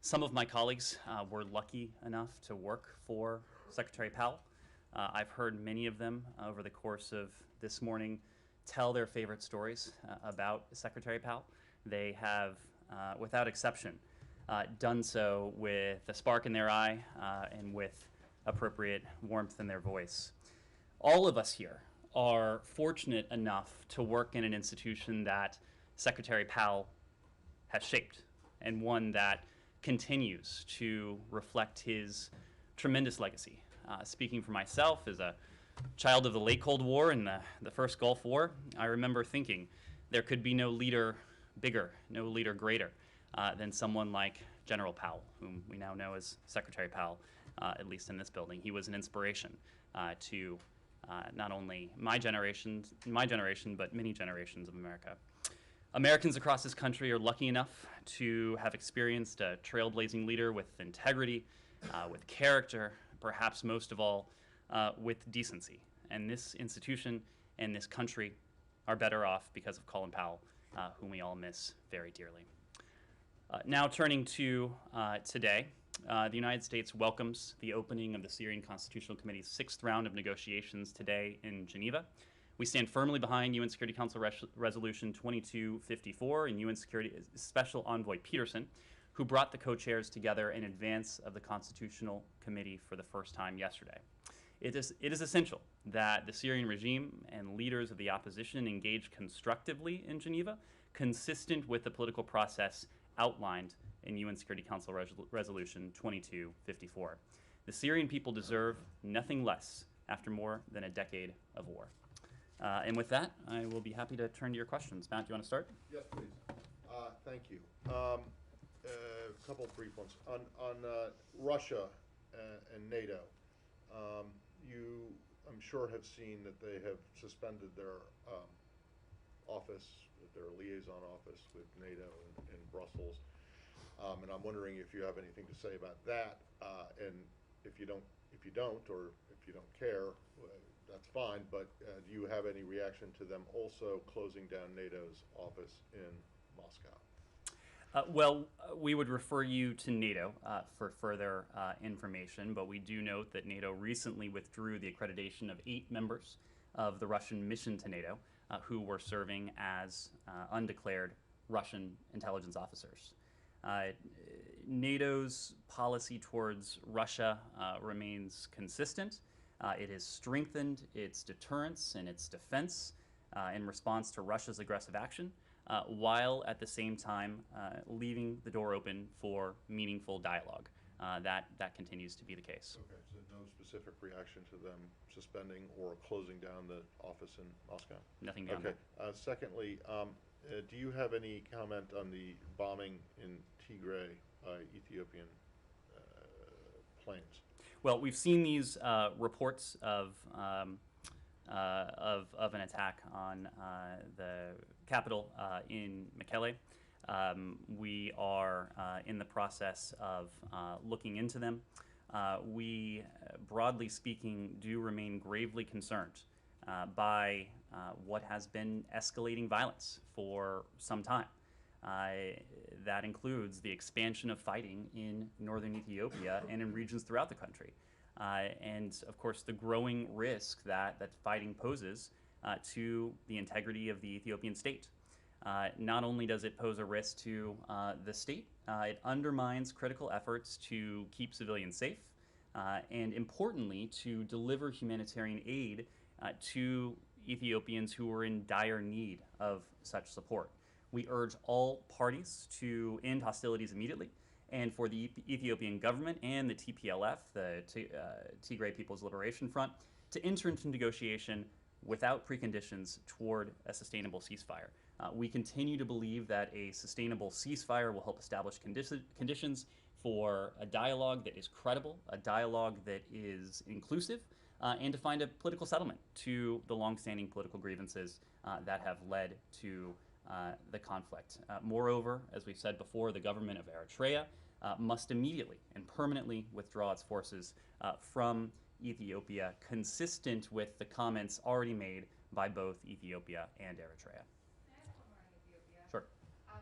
Some of my colleagues were lucky enough to work for Secretary Powell. I've heard many of them over the course of this morning tell their favorite stories about Secretary Powell. They have, without exception, done so with a spark in their eye and with appropriate warmth in their voice. All of us here are fortunate enough to work in an institution that Secretary Powell has shaped, and one that continues to reflect his tremendous legacy. Speaking for myself, as a child of the late Cold War and the first Gulf War, I remember thinking there could be no leader bigger, no leader greater than someone like General Powell, whom we now know as Secretary Powell, at least in this building. He was an inspiration to not only my generation, but many generations of America. Americans across this country are lucky enough to have experienced a trailblazing leader with integrity, with character, perhaps most of all, with decency. And this institution and this country are better off because of Colin Powell, whom we all miss very dearly. Now turning to today, the United States welcomes the opening of the Syrian Constitutional Committee's 6th round of negotiations today in Geneva. We stand firmly behind UN Security Council Resolution 2254 and UN Security Special Envoy Peterson, who brought the co-chairs together in advance of the Constitutional Committee for the first time yesterday. It is essential that the Syrian regime and leaders of the opposition engage constructively in Geneva, consistent with the political process outlined in UN Security Council Resolution 2254. The Syrian people deserve nothing less after more than a decade of war. And with that, I will be happy to turn to your questions. Matt, do you want to start? Yes, please. Thank you. A couple of brief ones. On Russia and NATO, you, I'm sure, have seen that they have suspended their office, their liaison office with NATO in Brussels. And I'm wondering if you have anything to say about that, and if you don't, or if you don't care, that's fine. But do you have any reaction to them also closing down NATO's office in Moscow? Well, we would refer you to NATO for further information, but we do note that NATO recently withdrew the accreditation of 8 members of the Russian mission to NATO who were serving as undeclared Russian intelligence officers. NATO's policy towards Russia remains consistent. It has strengthened its deterrence and its defense in response to Russia's aggressive action, while at the same time leaving the door open for meaningful dialogue. That continues to be the case. Okay, so no specific reaction to them suspending or closing down the office in Moscow? Nothing beyond that. Okay. Secondly, do you have any comment on the bombing in Tigray by Ethiopian planes? Well, we've seen these reports of an attack on the capital in Mekelle. We are in the process of looking into them. We, broadly speaking, do remain gravely concerned by what has been escalating violence for some time. That includes the expansion of fighting in northern Ethiopia and in regions throughout the country. And of course, the growing risk that fighting poses to the integrity of the Ethiopian state. Not only does it pose a risk to the state, it undermines critical efforts to keep civilians safe, and importantly, to deliver humanitarian aid to Ethiopians who are in dire need of such support. We urge all parties to end hostilities immediately, and for the Ethiopian government and the TPLF, the Tigray People's Liberation Front, to enter into negotiation without preconditions toward a sustainable ceasefire. We continue to believe that a sustainable ceasefire will help establish conditions for a dialogue that is credible, a dialogue that is inclusive, and to find a political settlement to the longstanding political grievances that have led to the conflict. Moreover, as we've said before, the government of Eritrea must immediately and permanently withdraw its forces from Ethiopia, consistent with the comments already made by both Ethiopia and Eritrea. Can I ask one more on Ethiopia? Sure.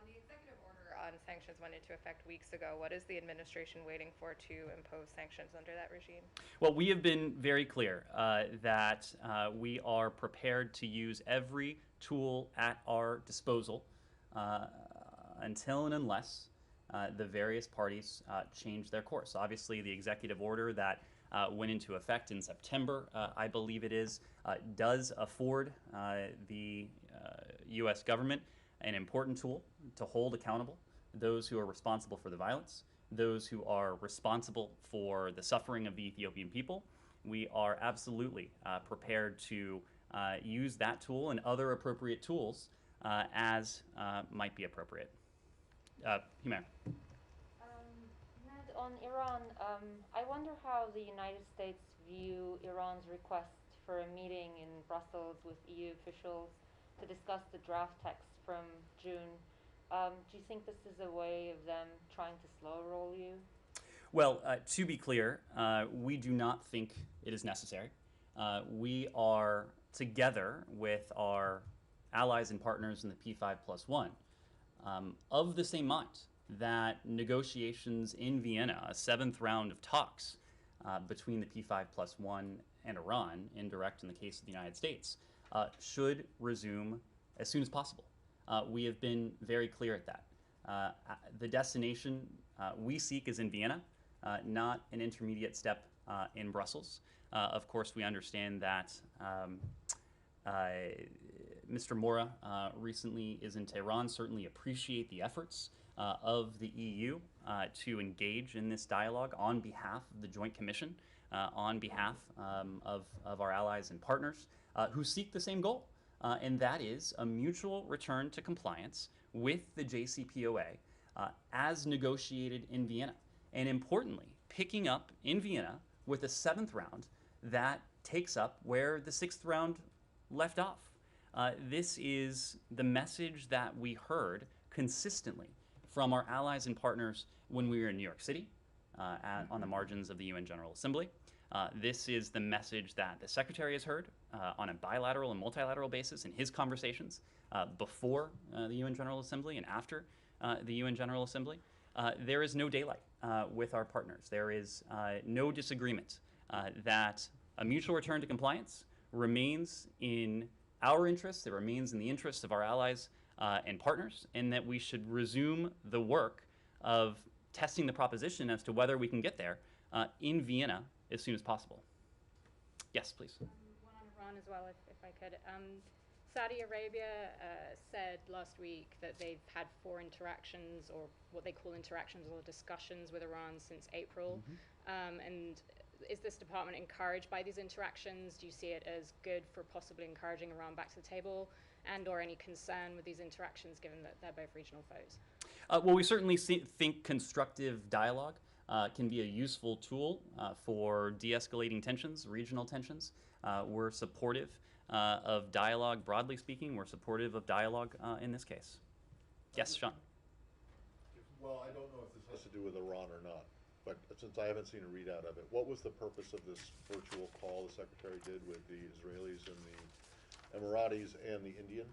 The executive order on sanctions went into effect weeks ago. What is the administration waiting for to impose sanctions under that regime? Well, we have been very clear that we are prepared to use every tool at our disposal until and unless the various parties change their course. Obviously, the executive order that went into effect in September, I believe it is, does afford the U.S. government an important tool to hold accountable those who are responsible for the violence, those who are responsible for the suffering of the Ethiopian people. We are absolutely prepared to use that tool and other appropriate tools as might be appropriate. Humair. Ned, on Iran, I wonder how the United States view Iran's request for a meeting in Brussels with EU officials to discuss the draft text from June. Do you think this is a way of them trying to slow roll you? Well, to be clear, we do not think it is necessary. We are together with our allies and partners in the P5+1 of the same mind that negotiations in Vienna, a seventh round of talks between the P5+1 and Iran, indirect in the case of the United States, should resume as soon as possible. We have been very clear at that. The destination we seek is in Vienna, not an intermediate step in Brussels. Of course, we understand that Mr. Mora recently is in Tehran, certainly appreciate the efforts of the EU to engage in this dialogue on behalf of the Joint Commission, on behalf of our allies and partners who seek the same goal, and that is a mutual return to compliance with the JCPOA as negotiated in Vienna. And importantly, picking up in Vienna with a seventh round that takes up where the sixth round left off. This is the message that we heard consistently from our allies and partners when we were in New York City on the margins of the UN General Assembly. This is the message that the Secretary has heard on a bilateral and multilateral basis in his conversations before the UN General Assembly and after the UN General Assembly. There is no daylight with our partners. There is no disagreement that a mutual return to compliance remains in our interests, it remains in the interests of our allies and partners, and that we should resume the work of testing the proposition as to whether we can get there in Vienna as soon as possible. Yes, please. One on Iran as well, if I could. Saudi Arabia said last week that they've had 4 interactions, or what they call interactions or discussions with Iran since April. And is this department encouraged by these interactions? Do you see it as good for possibly encouraging Iran back to the table, and or any concern with these interactions given that they're both regional foes? Well, we certainly think constructive dialogue can be a useful tool for de-escalating tensions, regional tensions. We're supportive of dialogue, broadly speaking. We're supportive of dialogue in this case. Yes, Sean? Well, I don't know if this has to do with Iran or not, but since I haven't seen a readout of it, what was the purpose of this virtual call the Secretary did with the Israelis and the Emiratis and the Indian?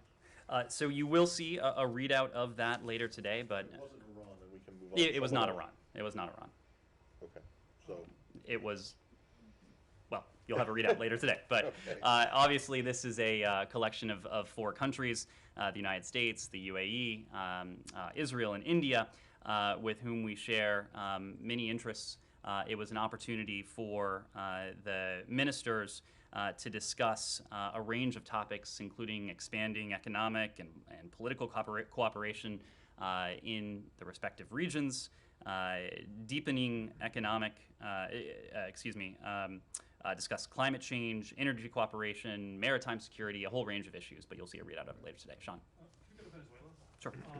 So you will see a readout of that later today, but It wasn't Iran, and we can move on. it was not Iran. It was not Iran. Okay, so. It was, well, you'll have a readout later today. But Okay. Obviously, this is a collection of 4 countries, the United States, the UAE, Israel, and India, with whom we share many interests. It was an opportunity for the ministers to discuss a range of topics, including expanding economic and political cooperation in the respective regions, deepening economic, discuss climate change, energy cooperation, maritime security, a whole range of issues, but you'll see a readout of it later today. Sean? Can we go to Venezuela? Sure. Can we do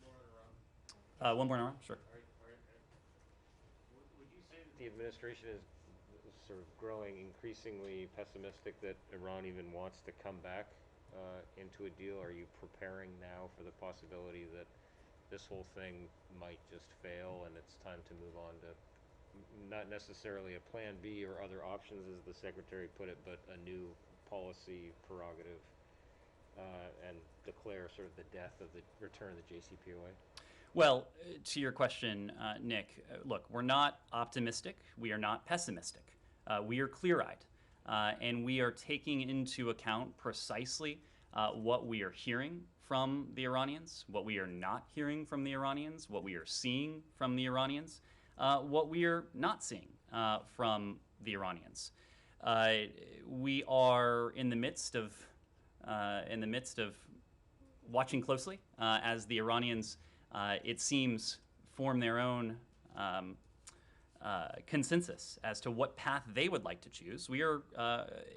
more on Iran? One more hour? Sure. All right. Would you say that the administration is sort of growing increasingly pessimistic that Iran even wants to come back into a deal? Are you preparing now for the possibility that this whole thing might just fail and it's time to move on to not necessarily a plan B or other options, as the Secretary put it, but a new policy prerogative and declare sort of the death of the return of the JCPOA? Well, to your question, Nick, look, we're not optimistic. We are not pessimistic. We are clear-eyed. And we are taking into account precisely what we are hearing from the Iranians, what we are not hearing from the Iranians, what we are seeing from the Iranians, what we are not seeing from the Iranians. We are in the midst of watching closely as the Iranians, it seems, form their own consensus as to what path they would like to choose. We are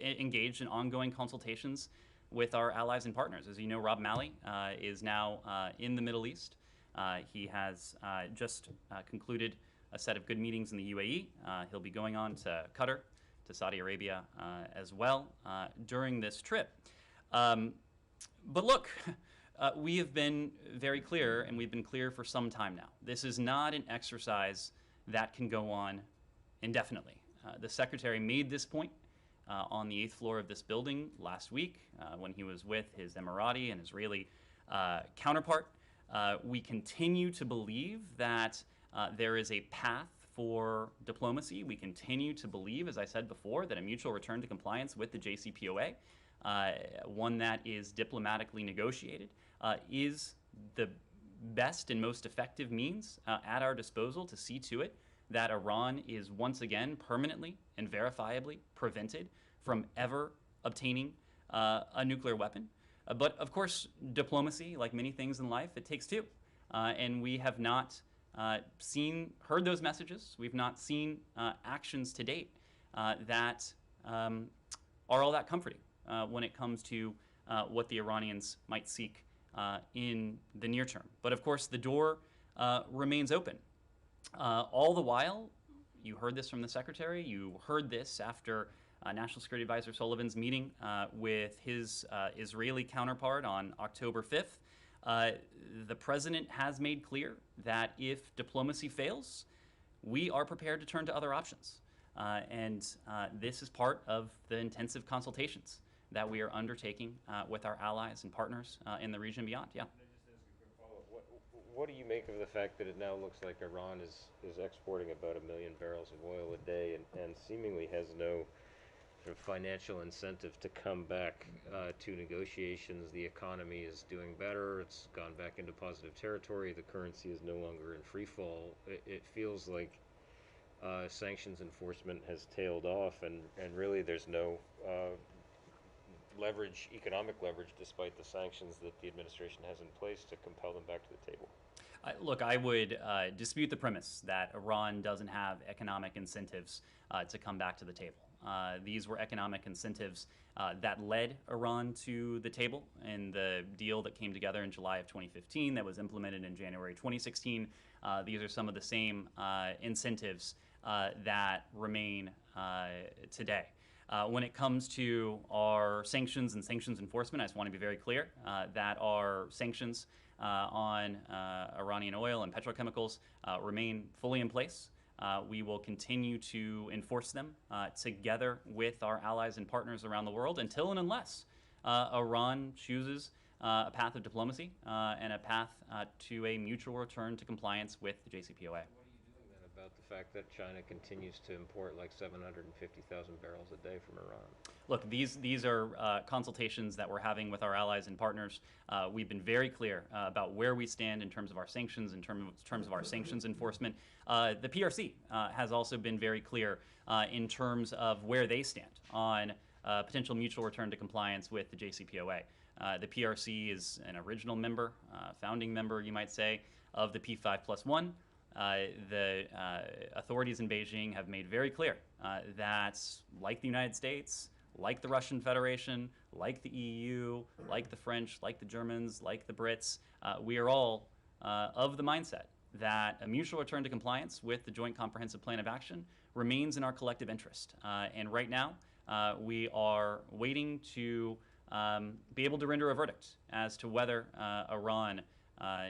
engaged in ongoing consultations with our allies and partners. As you know, Rob Malley is now in the Middle East. He has just concluded a set of good meetings in the UAE. He'll be going on to Qatar, to Saudi Arabia as well during this trip. But look, we have been very clear, and we've been clear for some time now. This is not an exercise that can go on indefinitely. The Secretary made this point on the 8th floor of this building last week when he was with his Emirati and Israeli counterpart. We continue to believe that there is a path for diplomacy. We continue to believe, as I said before, that a mutual return to compliance with the JCPOA, one that is diplomatically negotiated, is the best and most effective means at our disposal to see to it that Iran is once again permanently and verifiably prevented from ever obtaining a nuclear weapon. But of course, diplomacy, like many things in life, it takes two. And we have not heard those messages. We've not seen actions to date that are all that comforting when it comes to what the Iranians might seek in the near term. But of course, the door remains open. All the while, you heard this from the Secretary, you heard this after National Security Advisor Sullivan's meeting with his Israeli counterpart on October 5th. The President has made clear that if diplomacy fails, we are prepared to turn to other options. And this is part of the intensive consultations that we are undertaking with our allies and partners in the region and beyond. Yeah. Can I just ask a quick follow-up? What do you make of the fact that it now looks like Iran is exporting about 1 million barrels of oil a day and seemingly has no sort of financial incentive to come back to negotiations? The economy is doing better. It's gone back into positive territory. The currency is no longer in free fall. It feels like sanctions enforcement has tailed off, and really there's no leverage, economic leverage, despite the sanctions that the administration has in place to compel them back to the table. Look, I would dispute the premise that Iran doesn't have economic incentives to come back to the table. These were economic incentives that led Iran to the table in the deal that came together in July of 2015 that was implemented in January 2016. These are some of the same incentives that remain today. When it comes to our sanctions and sanctions enforcement, I just want to be very clear that our sanctions on Iranian oil and petrochemicals remain fully in place. We will continue to enforce them together with our allies and partners around the world until and unless Iran chooses a path of diplomacy and a path to a mutual return to compliance with the JCPOA. About the fact that China continues to import like 750,000 barrels a day from Iran? Look, these are consultations that we're having with our allies and partners. We've been very clear about where we stand in terms of our sanctions, in terms of our sanctions enforcement. The PRC has also been very clear in terms of where they stand on potential mutual return to compliance with the JCPOA. The PRC is an original member, founding member, you might say, of the P5+1. The authorities in Beijing have made very clear that, like the United States, like the Russian Federation, like the EU, like the French, like the Germans, like the Brits, we are all of the mindset that a mutual return to compliance with the Joint Comprehensive Plan of Action remains in our collective interest. And right now, we are waiting to be able to render a verdict as to whether Iran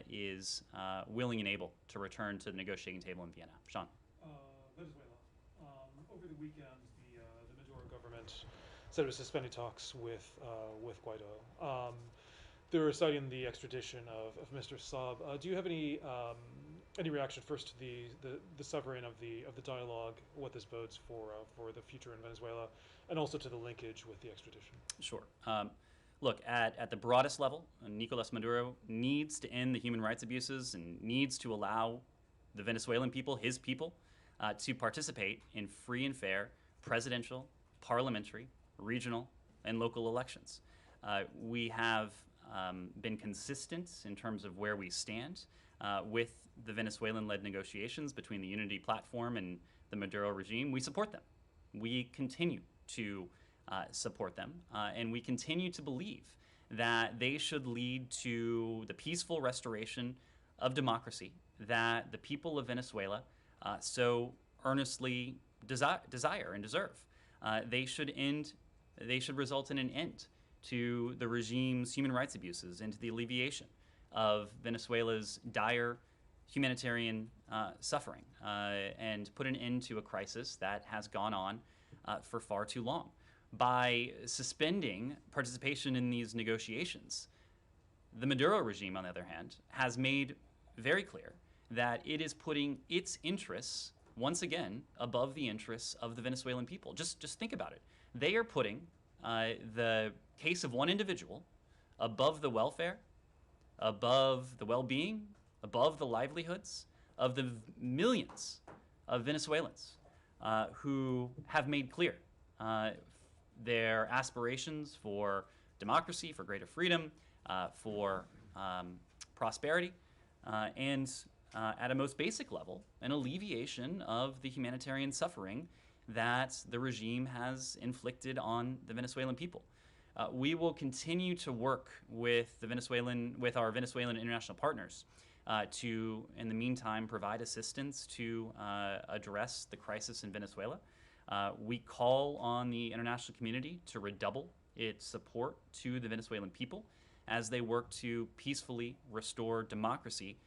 is willing and able to return to the negotiating table in Vienna. Sean. Venezuela. Over the weekend, the Maduro government said it was suspending talks with Guaido. they were citing the extradition of Mr. Saab. Do you have any reaction first to the severing of the dialogue, what this bodes for the future in Venezuela, and also to the linkage with the extradition? Sure. Look, at the broadest level, Nicolas Maduro needs to end the human rights abuses and needs to allow the Venezuelan people, his people, to participate in free and fair presidential, parliamentary, regional, and local elections. We have been consistent in terms of where we stand with the Venezuelan-led negotiations between the Unity Platform and the Maduro regime. We support them. We continue to support them, and we continue to believe that they should lead to the peaceful restoration of democracy that the people of Venezuela so earnestly desire and deserve. They should result in an end to the regime's human rights abuses and to the alleviation of Venezuela's dire humanitarian suffering and put an end to a crisis that has gone on for far too long. By suspending participation in these negotiations, the Maduro regime, on the other hand, has made very clear that it is putting its interests, once again, above the interests of the Venezuelan people. Just think about it. They are putting the case of one individual above the welfare, above the well-being, above the livelihoods of the millions of Venezuelans who have made clear their aspirations for democracy, for greater freedom, for prosperity, and at a most basic level, an alleviation of the humanitarian suffering that the regime has inflicted on the Venezuelan people. We will continue to work with our Venezuelan international partners to, in the meantime, provide assistance to address the crisis in Venezuela. We call on the international community to redouble its support to the Venezuelan people as they work to peacefully restore democracy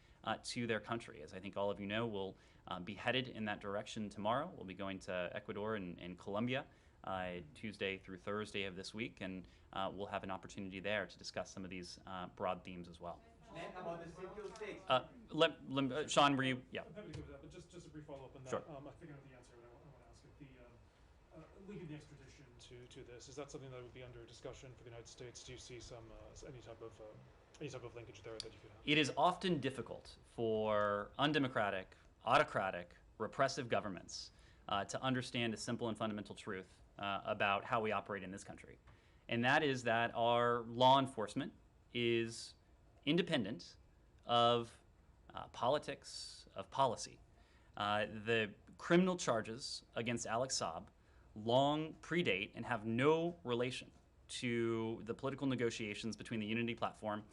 to their country. As I think all of you know, we'll be headed in that direction tomorrow. We'll be going to Ecuador and Colombia Tuesday through Thursday of this week, and we'll have an opportunity there to discuss some of these broad themes as well. About the State Sean, were you? Yeah. I'm happy to go with that, but just a brief follow-up on that. Sure. I think I know the answer, but I want to ask it. Linking the extradition to this, is that something that would be under discussion for the United States? Do you see any type of linkage there that you could have? It is often difficult for undemocratic, autocratic, repressive governments to understand a simple and fundamental truth about how we operate in this country. And that is that our law enforcement is independent of politics, of policy. The criminal charges against Alex Saab long predate and have no relation to the political negotiations between the Unity Platform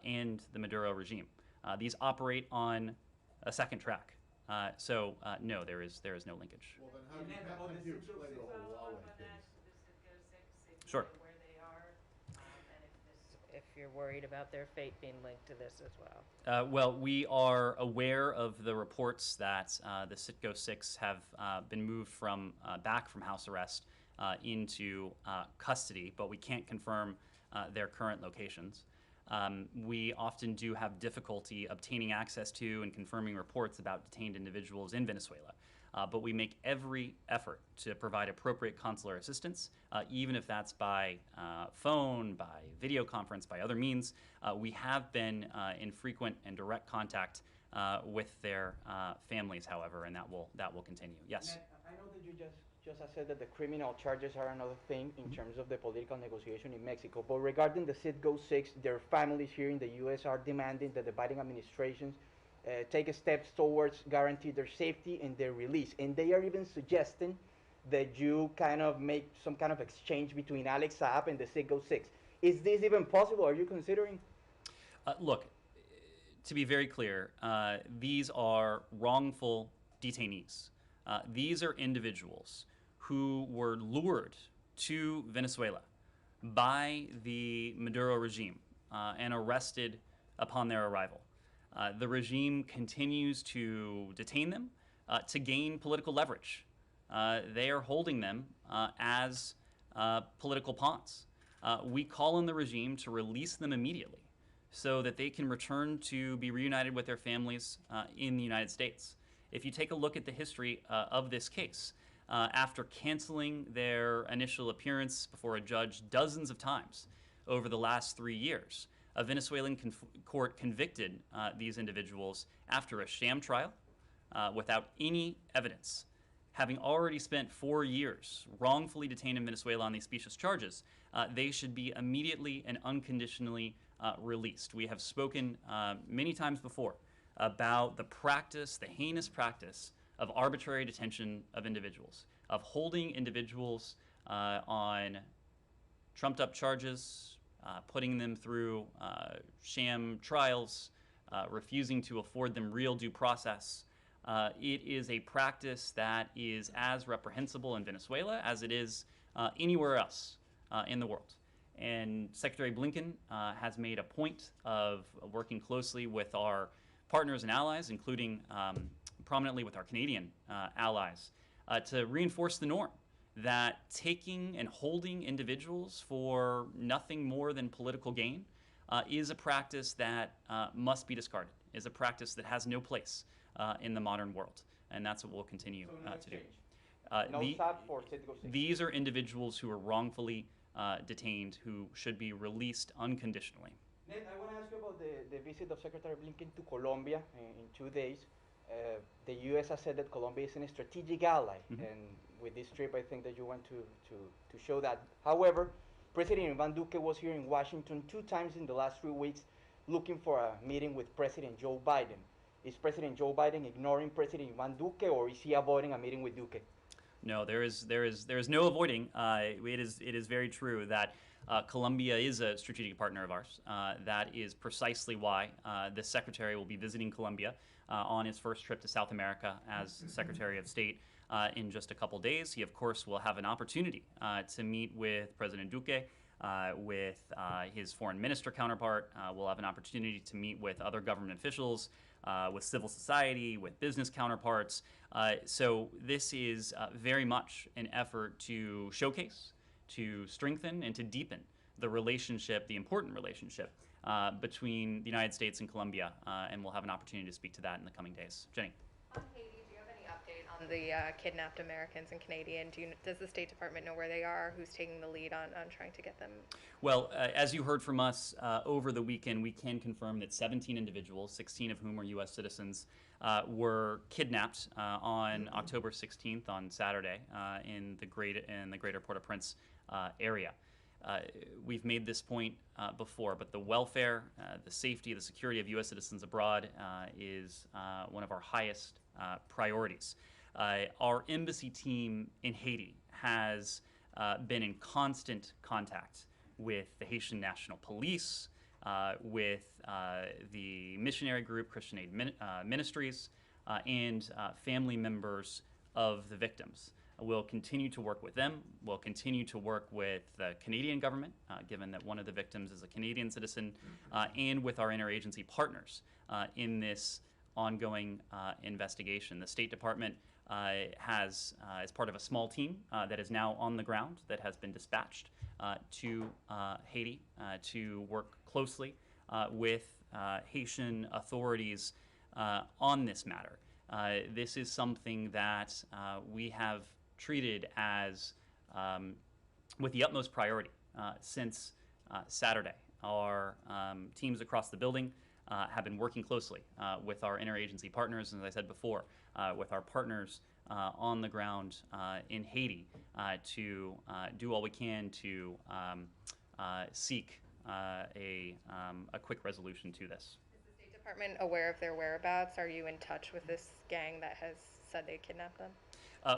and the Maduro regime. These operate on a second track. No, there is no linkage. Well, then how do you explain the whole Huawei case? Sure. Where they are, and if you're worried about their fate being linked to this as well. Well, we are aware of the reports that the Citgo 6 have been moved back from house arrest into custody, but we can't confirm their current locations. We often do have difficulty obtaining access to and confirming reports about detained individuals in Venezuela. But we make every effort to provide appropriate consular assistance, even if that's by phone, by video conference, by other means. We have been in frequent and direct contact with their families, however, and that will continue. Yes? Ned, I know that you just said that the criminal charges are another thing in terms of the political negotiation in Mexico, but regarding the Citgo 6, their families here in the U.S. are demanding that the Biden administration take steps towards guarantee their safety and their release. And they are even suggesting that you kind of make some kind of exchange between Alex Saab and the Citgo 6. Is this even possible? Are you considering? Look, to be very clear, these are wrongful detainees. These are individuals who were lured to Venezuela by the Maduro regime and arrested upon their arrival. The regime continues to detain them to gain political leverage. They are holding them as political pawns. We call on the regime to release them immediately so that they can return to be reunited with their families in the United States. If you take a look at the history of this case, after canceling their initial appearance before a judge dozens of times over the last 3 years, a Venezuelan court convicted these individuals after a sham trial without any evidence. Having already spent 4 years wrongfully detained in Venezuela on these specious charges, they should be immediately and unconditionally released. We have spoken many times before about the practice, the heinous practice of arbitrary detention of individuals, of holding individuals on trumped up charges, putting them through sham trials, refusing to afford them real due process. It is a practice that is as reprehensible in Venezuela as it is anywhere else in the world. And Secretary Blinken has made a point of working closely with our partners and allies, including prominently with our Canadian allies, to reinforce the norm that taking and holding individuals for nothing more than political gain is a practice that must be discarded, is a practice that has no place in the modern world. And that's what we'll continue to do. These are individuals who are wrongfully detained who should be released unconditionally. Ned, I want to ask you about the visit of Secretary Blinken to Colombia in 2 days. The U.S. has said that Colombia is a strategic ally, and with this trip, I think that you want to show that. However, President Ivan Duque was here in Washington 2 times in the last 3 weeks looking for a meeting with President Joe Biden. Is President Joe Biden ignoring President Ivan Duque, or is he avoiding a meeting with Duque? No, there is no avoiding. It is very true that Colombia is a strategic partner of ours. That is precisely why the Secretary will be visiting Colombia on his first trip to South America as Secretary of State in just a couple days. He, of course, will have an opportunity to meet with President Duque, with his foreign minister counterpart. We'll have an opportunity to meet with other government officials, with civil society, with business counterparts. So this is very much an effort to showcase, to strengthen, and to deepen the relationship, the important relationship between the United States and Colombia, and we'll have an opportunity to speak to that in the coming days. Jenny. On Haiti, do you have any update on the kidnapped Americans and Canadian? Does the State Department know where they are? Who's taking the lead on trying to get them? Well, as you heard from us over the weekend, we can confirm that 17 individuals, 16 of whom are U.S. citizens, were kidnapped on October 16th, on Saturday, in the greater Port-au-Prince area. We've made this point before, but the welfare, the safety, the security of U.S. citizens abroad is one of our highest priorities. Our embassy team in Haiti has been in constant contact with the Haitian National Police, with the missionary group Christian Aid Ministries, and family members of the victims. We'll continue to work with them. We'll continue to work with the Canadian government, given that one of the victims is a Canadian citizen, and with our interagency partners in this ongoing investigation. The State Department has, as part of a small team that is now on the ground, that has been dispatched to Haiti to work closely with Haitian authorities on this matter. This is something that we have treated as with the utmost priority since Saturday. Our teams across the building have been working closely with our interagency partners, and as I said before, with our partners on the ground in Haiti to do all we can to seek a quick resolution to this. Is the State Department aware of their whereabouts? Are you in touch with this gang that has said they kidnapped them?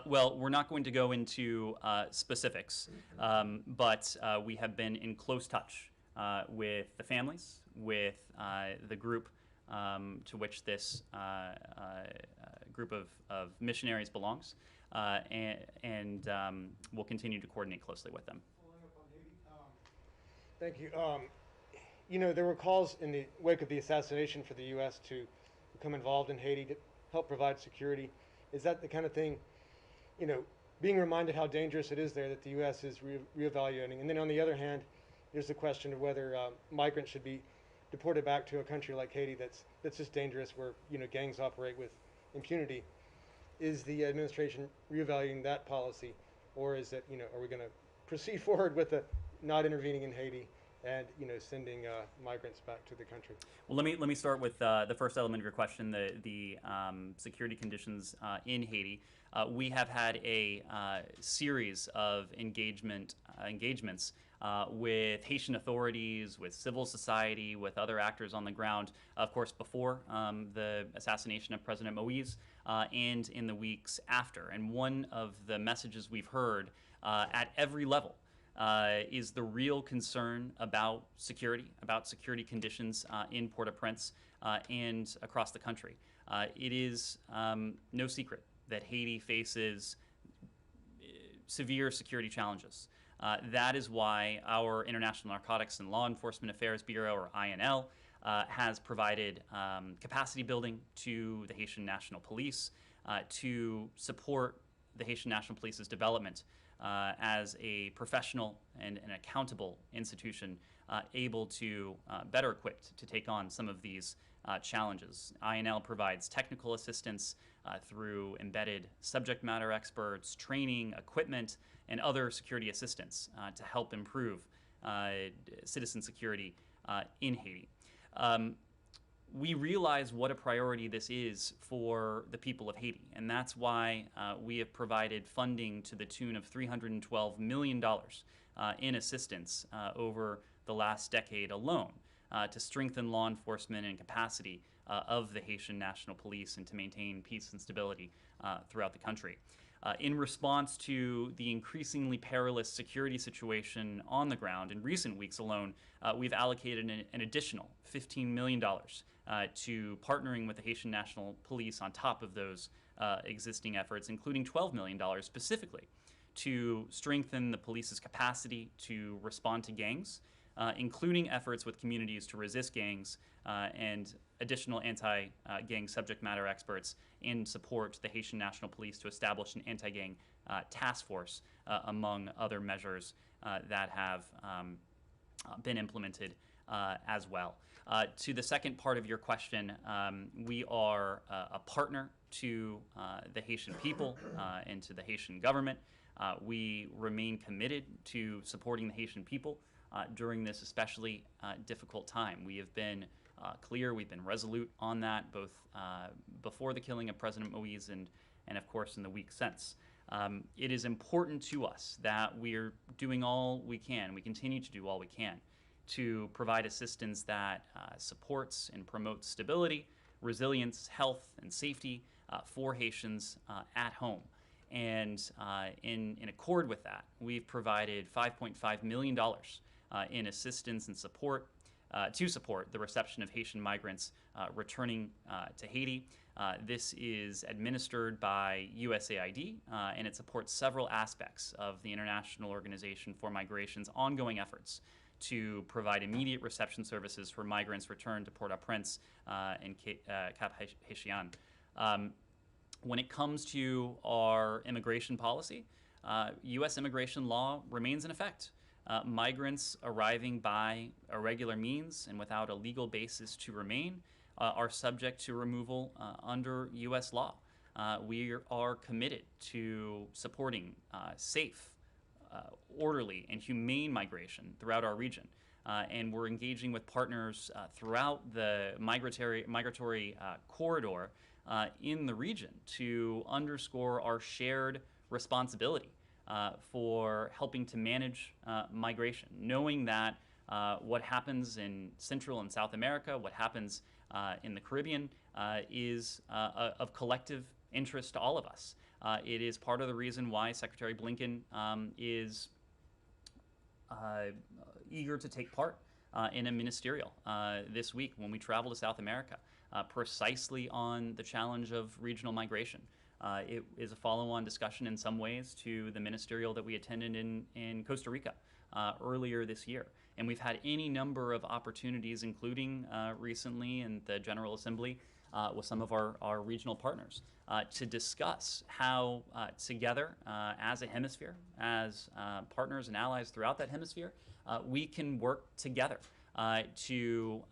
Well, we're not going to go into specifics, but we have been in close touch with the families, with the group to which this group of missionaries belongs, and we'll continue to coordinate closely with them. Thank you. You know, there were calls in the wake of the assassination for the U.S. to become involved in Haiti to help provide security. Is that the kind of thing, you know, being reminded how dangerous it is there, that the U.S. is reevaluating? And then on the other hand, there's the question of whether migrants should be deported back to a country like Haiti that's just dangerous, where gangs operate with impunity. Is the administration reevaluating that policy, or is it are we going to proceed forward with not intervening in Haiti and sending migrants back to the country? Well, let me start with the first element of your question, the security conditions in Haiti. We have had a series of engagements with Haitian authorities, with civil society, with other actors on the ground, of course, before the assassination of President Moise, and in the weeks after. And one of the messages we've heard at every level is the real concern about security conditions in Port-au-Prince and across the country. It is no secret that Haiti faces severe security challenges. That is why our International Narcotics and Law Enforcement Affairs Bureau, or INL, has provided capacity building to the Haitian National Police to support the Haitian National Police's development as a professional and an accountable institution able to better equipped to take on some of these challenges. INL provides technical assistance through embedded subject matter experts, training, equipment, and other security assistance to help improve citizen security in Haiti. We realize what a priority this is for the people of Haiti, and that's why we have provided funding to the tune of $312 million in assistance over the last decade alone to strengthen law enforcement and capacity of the Haitian National Police and to maintain peace and stability throughout the country. In response to the increasingly perilous security situation on the ground, in recent weeks alone, we've allocated an additional $15 million to partnering with the Haitian National Police on top of those existing efforts, including $12 million specifically to strengthen the police's capacity to respond to gangs, including efforts with communities to resist gangs and additional anti-gang subject matter experts, and support the Haitian National Police to establish an anti-gang task force, among other measures that have been implemented as well. To the second part of your question, we are a partner to the Haitian people and to the Haitian government. We remain committed to supporting the Haitian people during this especially difficult time. We have been clear, we've been resolute on that, both before the killing of President Moise and of course in the week since. It is important to us that we're doing all we can, we continue to do all we can to provide assistance that supports and promotes stability, resilience, health, and safety for Haitians at home. And in accord with that, we've provided $5.5 million in assistance and support to support the reception of Haitian migrants returning to Haiti. This is administered by USAID, and it supports several aspects of the International Organization for Migration's ongoing efforts to provide immediate reception services for migrants returned to Port-au-Prince and Cap Haitien. When it comes to our immigration policy, U.S. immigration law remains in effect. Migrants arriving by irregular means and without a legal basis to remain are subject to removal under U.S. law. We are committed to supporting safe, orderly, and humane migration throughout our region. And we're engaging with partners throughout the migratory corridor in the region to underscore our shared responsibility for helping to manage migration, knowing that what happens in Central and South America, what happens in the Caribbean is of collective interest to all of us. It is part of the reason why Secretary Blinken is eager to take part in a ministerial this week when we travel to South America, precisely on the challenge of regional migration. It is a follow-on discussion in some ways to the ministerial that we attended in Costa Rica earlier this year. And we've had any number of opportunities, including recently in the General Assembly with some of our regional partners, to discuss how together as a hemisphere, as partners and allies throughout that hemisphere, we can work together to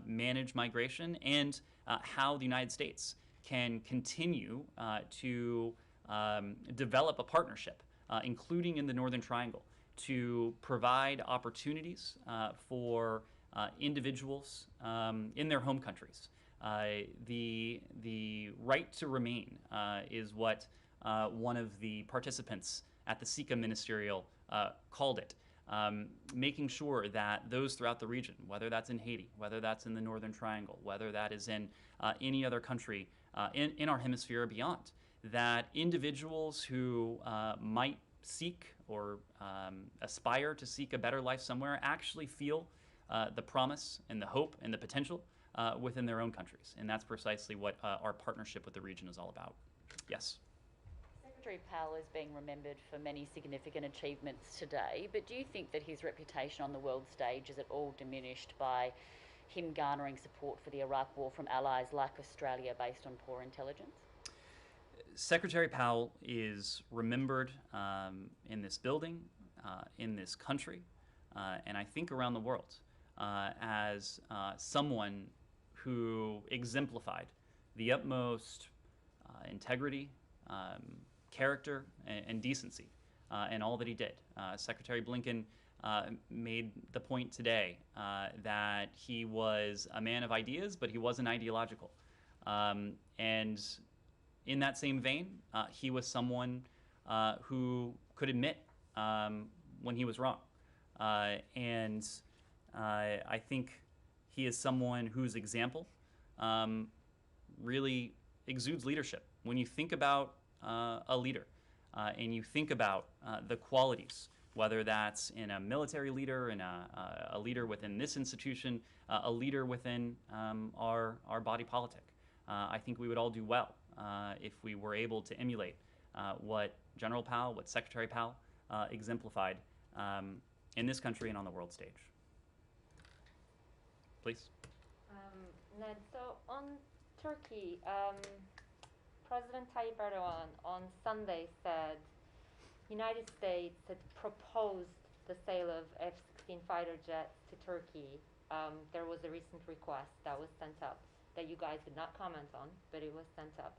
manage migration, and how the United States can continue to develop a partnership, including in the Northern Triangle, to provide opportunities for individuals in their home countries. The right to remain is what one of the participants at the SICA ministerial called it. Making sure that those throughout the region, whether that's in Haiti, whether that's in the Northern Triangle, whether that is in any other country in our hemisphere or beyond, that individuals who might seek or aspire to seek a better life somewhere actually feel the promise and the hope and the potential within their own countries. And that's precisely what our partnership with the region is all about. Yes? Secretary Powell is being remembered for many significant achievements today, but do you think that his reputation on the world stage is at all diminished by him garnering support for the Iraq War from allies like Australia based on poor intelligence? Secretary Powell is remembered in this building, in this country, and I think around the world as someone who exemplified the utmost integrity, character, and decency in all that he did. Secretary Blinken made the point today that he was a man of ideas, but he wasn't ideological. And in that same vein, he was someone who could admit when he was wrong. And I think he is someone whose example really exudes leadership. When you think about a leader and you think about the qualities, whether that's in a military leader, in a leader within this institution, a leader within our body politic, I think we would all do well if we were able to emulate what General Powell, what Secretary Powell exemplified in this country and on the world stage. Please. Ned, so on Turkey, President Tayyip Erdogan on Sunday said United States had proposed the sale of F-16 fighter jets to Turkey. There was a recent request that was sent up that you guys did not comment on, but it was sent up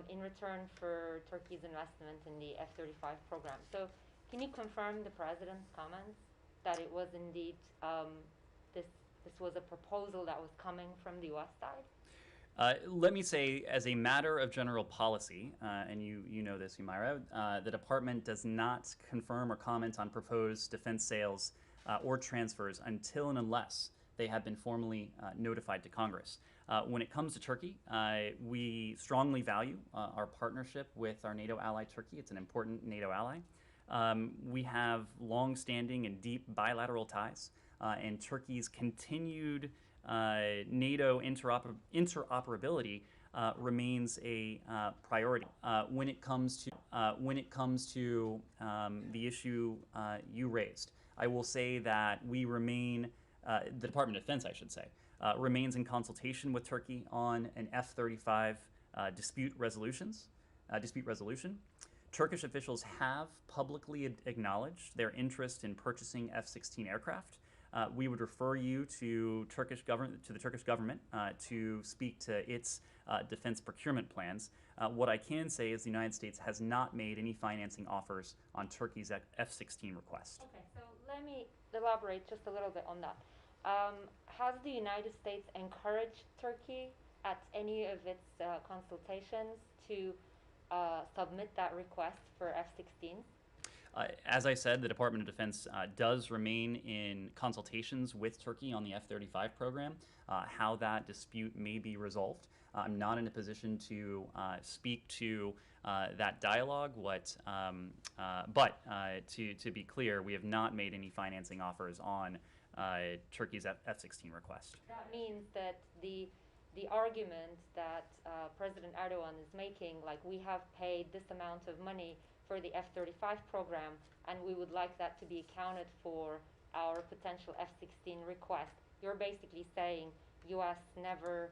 in return for Turkey's investment in the F-35 program. So can you confirm the president's comments that it was indeed this was a proposal that was coming from the U.S. side? Let me say, as a matter of general policy, and you know this, Humaira, the department does not confirm or comment on proposed defense sales or transfers until and unless they have been formally notified to Congress. When it comes to Turkey, we strongly value our partnership with our NATO ally Turkey. It's an important NATO ally. We have long-standing and deep bilateral ties, and Turkey's continued NATO interoperability remains a priority. When it comes to the issue you raised, I will say that we remain, the Department of Defense, I should say, remains in consultation with Turkey on an F-35 dispute resolution. Turkish officials have publicly acknowledged their interest in purchasing F-16 aircraft. We would refer you to the Turkish government to speak to its defense procurement plans. What I can say is the United States has not made any financing offers on Turkey's F-16 request. Okay, so let me elaborate just a little bit on that. Has the United States encouraged Turkey at any of its consultations to submit that request for F-16? As I said, the Department of Defense does remain in consultations with Turkey on the F-35 program, how that dispute may be resolved. I'm not in a position to speak to that dialogue, but to be clear, we have not made any financing offers on Turkey's F-16 request. That means that the argument that President Erdogan is making, like we have paid this amount of money for the F-35 program, and we would like that to be accounted for our potential F-16 request. You're basically saying U.S. never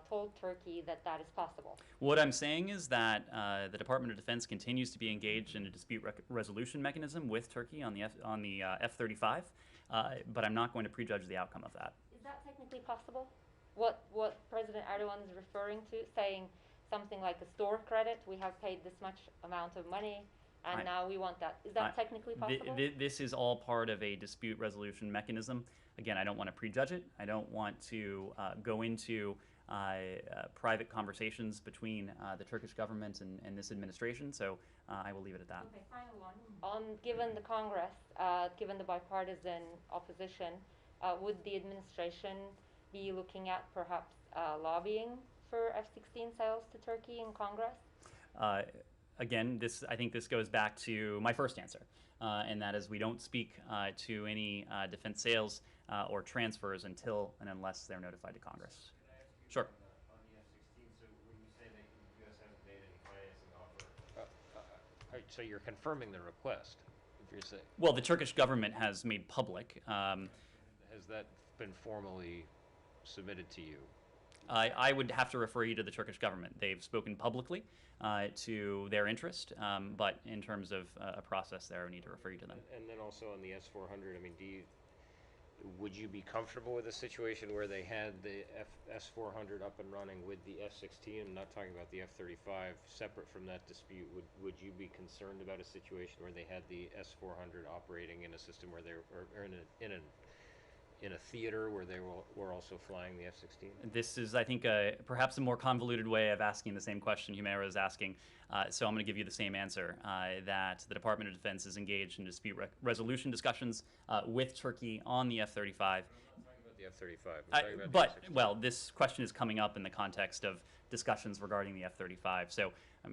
told Turkey that that is possible. What I'm saying is that the Department of Defense continues to be engaged in a dispute resolution mechanism with Turkey on the F-35. but I'm not going to prejudge the outcome of that. Is that technically possible? What President Erdogan is referring to, saying something like a store credit, we have paid this much amount of money, and now we want that. Is that technically possible? This is all part of a dispute resolution mechanism. Again, I don't want to prejudge it. I don't want to go into private conversations between the Turkish government and this administration, so I will leave it at that. Okay, final one. Given the Congress, given the bipartisan opposition, would the administration be looking at perhaps lobbying for F-16 sales to Turkey in Congress? Again, I think this goes back to my first answer, and that is we don't speak to any defense sales or transfers until and unless they're notified to Congress. Sure. On the F-16, so when you say that the U.S. hasn't made any financing offer, so you're confirming the request, if you're saying. Well, the Turkish government has made public. Has that been formally submitted to you? I would have to refer you to the Turkish government. They've spoken publicly to their interest, but in terms of a process there, I would need to refer you to them. And then also on the S-400, I mean, would you be comfortable with a situation where they had the S-400 up and running with the F-16? I'm not talking about the F-35. Separate from that dispute, would you be concerned about a situation where they had the S-400 operating in a system where they were, or in a theater where they were also flying the F-16? This is, I think, perhaps a more convoluted way of asking the same question Humera is asking. So I'm going to give you the same answer, that the Department of Defense is engaged in dispute resolution discussions with Turkey on the F-35. I'm not talking about the F-35. I'm talking about the F-16. Well, this question is coming up in the context of discussions regarding the F-35. So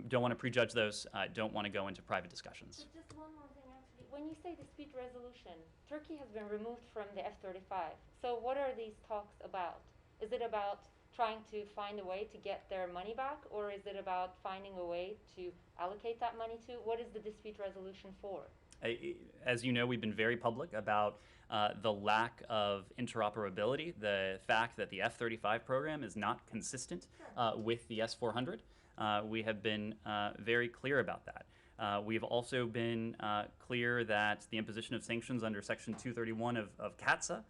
don't want to prejudge those. Don't want to go into private discussions. But just one more thing, actually. When you say dispute resolution, Turkey has been removed from the F-35. So what are these talks about? Is it about trying to find a way to get their money back, or is it about finding a way to allocate that money to? What is the dispute resolution for? As you know, we've been very public about the lack of interoperability, the fact that the F-35 program is not consistent with the S-400. We have been very clear about that. We've also been clear that the imposition of sanctions under Section 231 of CATSA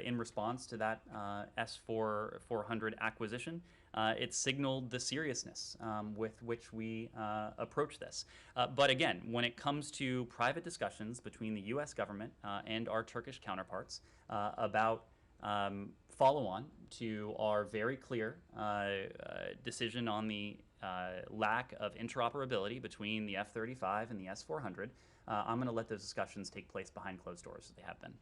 in response to that S-400 acquisition, it signaled the seriousness with which we approach this. But again, when it comes to private discussions between the U.S. government and our Turkish counterparts about follow-on to our very clear decision on the lack of interoperability between the F-35 and the S-400, I'm going to let those discussions take place behind closed doors as they have been.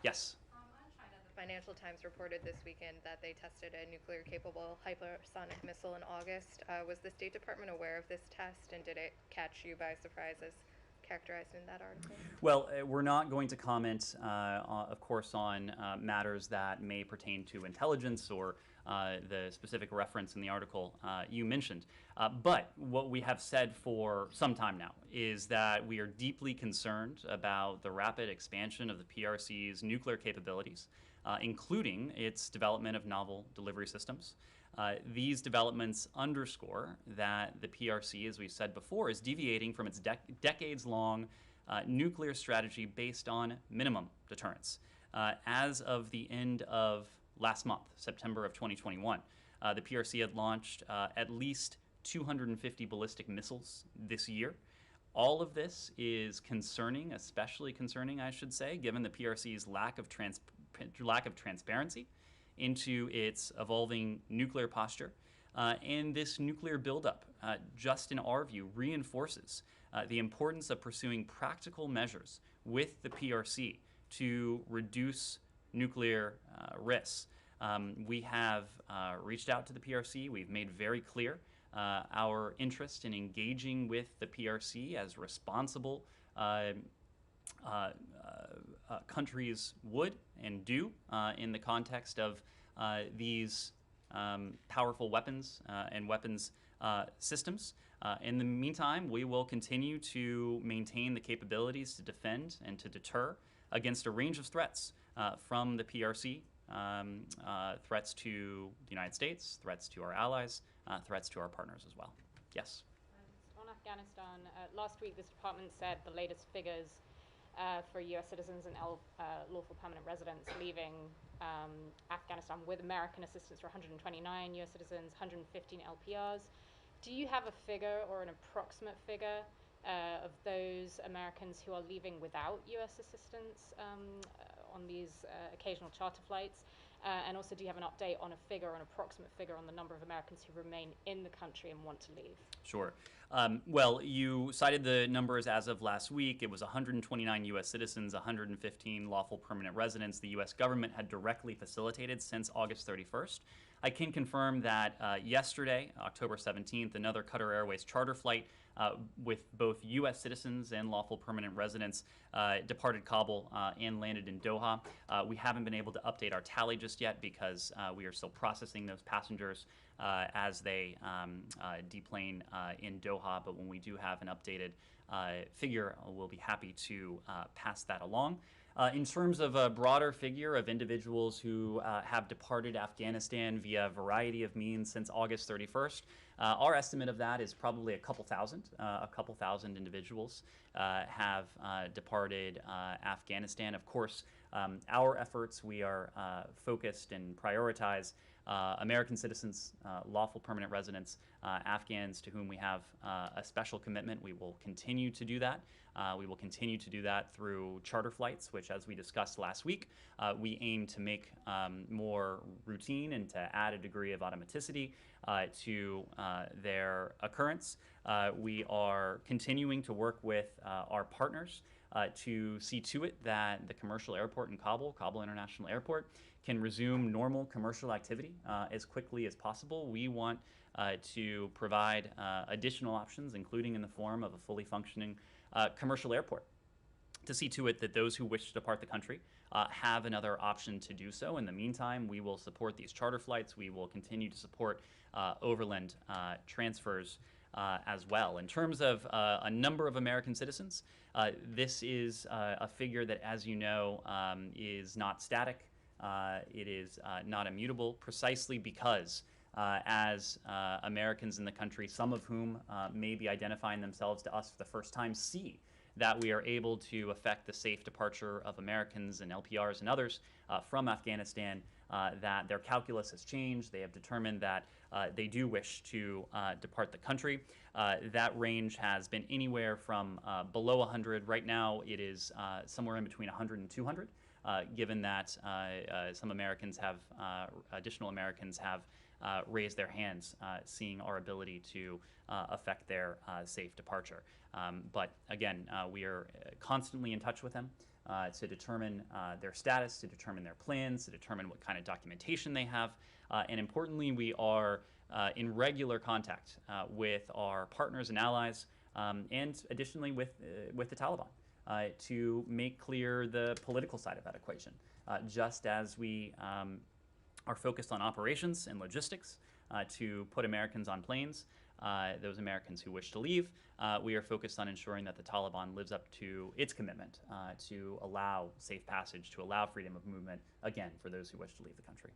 Yes? On China, the Financial Times reported this weekend that they tested a nuclear-capable hypersonic missile in August. Was the State Department aware of this test, and did it catch you by surprise as characterized in that article? Well, we're not going to comment, of course, on matters that may pertain to intelligence or the specific reference in the article you mentioned. But what we have said for some time now is that we are deeply concerned about the rapid expansion of the PRC's nuclear capabilities, including its development of novel delivery systems. These developments underscore that the PRC, as we said before, is deviating from its decades-long nuclear strategy based on minimum deterrence. As of the end of last month, September of 2021, the PRC had launched at least 250 ballistic missiles this year. All of this is concerning, especially concerning, I should say, given the PRC's lack of transparency into its evolving nuclear posture. And this nuclear buildup, just in our view, reinforces the importance of pursuing practical measures with the PRC to reduce nuclear risks. We have reached out to the PRC. We've made very clear our interest in engaging with the PRC as responsible countries would and do in the context of these powerful weapons and weapons systems. In the meantime, we will continue to maintain the capabilities to defend and to deter against a range of threats from the PRC, threats to the United States, threats to our allies, threats to our partners as well. Yes? On Afghanistan, last week this department said the latest figures for U.S. citizens and lawful permanent residents leaving Afghanistan with American assistance for 129 U.S. citizens, 115 LPRs. Do you have a figure or an approximate figure of those Americans who are leaving without U.S. assistance on these occasional charter flights? And also, do you have an update on a figure, an approximate figure on the number of Americans who remain in the country and want to leave? Sure. Well, you cited the numbers as of last week. It was 129 U.S. citizens, 115 lawful permanent residents the U.S. government had directly facilitated since August 31st. I can confirm that yesterday, October 17th, another Qatar Airways charter flight with both U.S. citizens and lawful permanent residents departed Kabul and landed in Doha. We haven't been able to update our tally just yet because we are still processing those passengers as they deplane in Doha, but when we do have an updated figure, we'll be happy to pass that along. In terms of a broader figure of individuals who have departed Afghanistan via a variety of means since August 31st, our estimate of that is probably a couple thousand individuals have departed Afghanistan. Of course, our efforts, we are focused and prioritize American citizens, lawful permanent residents, Afghans to whom we have a special commitment. We will continue to do that. We will continue to do that through charter flights, which, as we discussed last week, we aim to make more routine and to add a degree of automaticity to their occurrence. We are continuing to work with our partners to see to it that the commercial airport in Kabul International Airport, can resume normal commercial activity as quickly as possible. We want to provide additional options, including in the form of a fully functioning commercial airport, to see to it that those who wish to depart the country have another option to do so. In the meantime, we will support these charter flights. We will continue to support overland transfers as well. In terms of a number of American citizens, this is a figure that, as you know, is not static. It is not immutable, precisely because as Americans in the country, some of whom may be identifying themselves to us for the first time, see that we are able to effect the safe departure of Americans and LPRs and others from Afghanistan, that their calculus has changed. They have determined that they do wish to depart the country. That range has been anywhere from below 100. Right now, it is somewhere in between 100 and 200. Given that some Americans have, additional Americans have raised their hands, seeing our ability to affect their safe departure. But again, we are constantly in touch with them to determine their status, to determine their plans, to determine what kind of documentation they have. And importantly, we are in regular contact with our partners and allies, and additionally with the Taliban. To make clear the political side of that equation. Just as we are focused on operations and logistics to put Americans on planes, those Americans who wish to leave, we are focused on ensuring that the Taliban lives up to its commitment to allow safe passage, to allow freedom of movement, again, for those who wish to leave the country.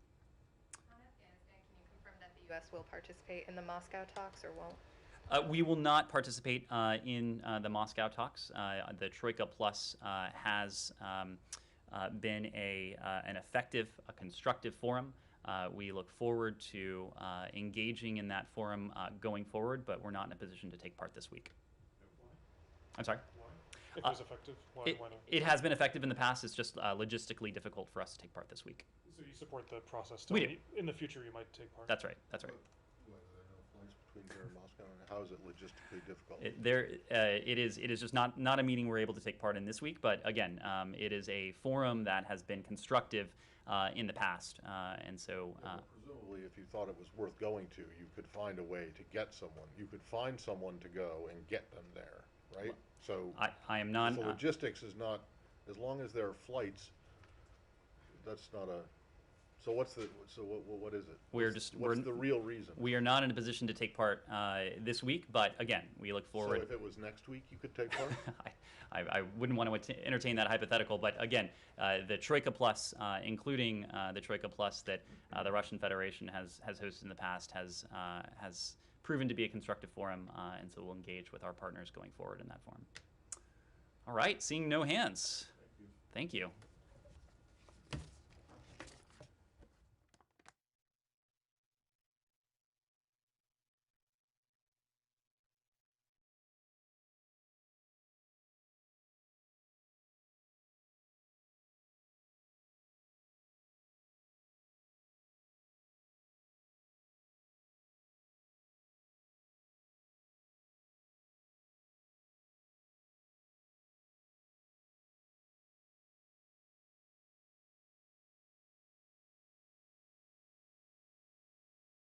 On Afghanistan, can you confirm that the U.S. will participate in the Moscow talks or won't? We will not participate in the Moscow talks. The Troika Plus has been an effective, a constructive forum. We look forward to engaging in that forum going forward, but we're not in a position to take part this week. I'm sorry? Why? If it was effective, why not? It has been effective in the past. It's just logistically difficult for us to take part this week. So you support the process? We do. In the future, you might take part? That's right. That's right. Between here and Moscow, and how is it logistically difficult? It is just not a meeting we're able to take part in this week, but again, it is a forum that has been constructive in the past, and so. Well, presumably, if you thought it was worth going to, you could find a way to get someone. You could find someone to go and get them there, right? So I am not. The logistics is not, as long as there are flights. That's not a. So what is it? What's the real reason? We are not in a position to take part this week, but again, we look forward. So if it was next week, you could take part? I wouldn't want to entertain that hypothetical, but again, the Troika Plus, including the Troika Plus that the Russian Federation has hosted in the past, has proven to be a constructive forum, and so we'll engage with our partners going forward in that forum. All right, seeing no hands. Thank you.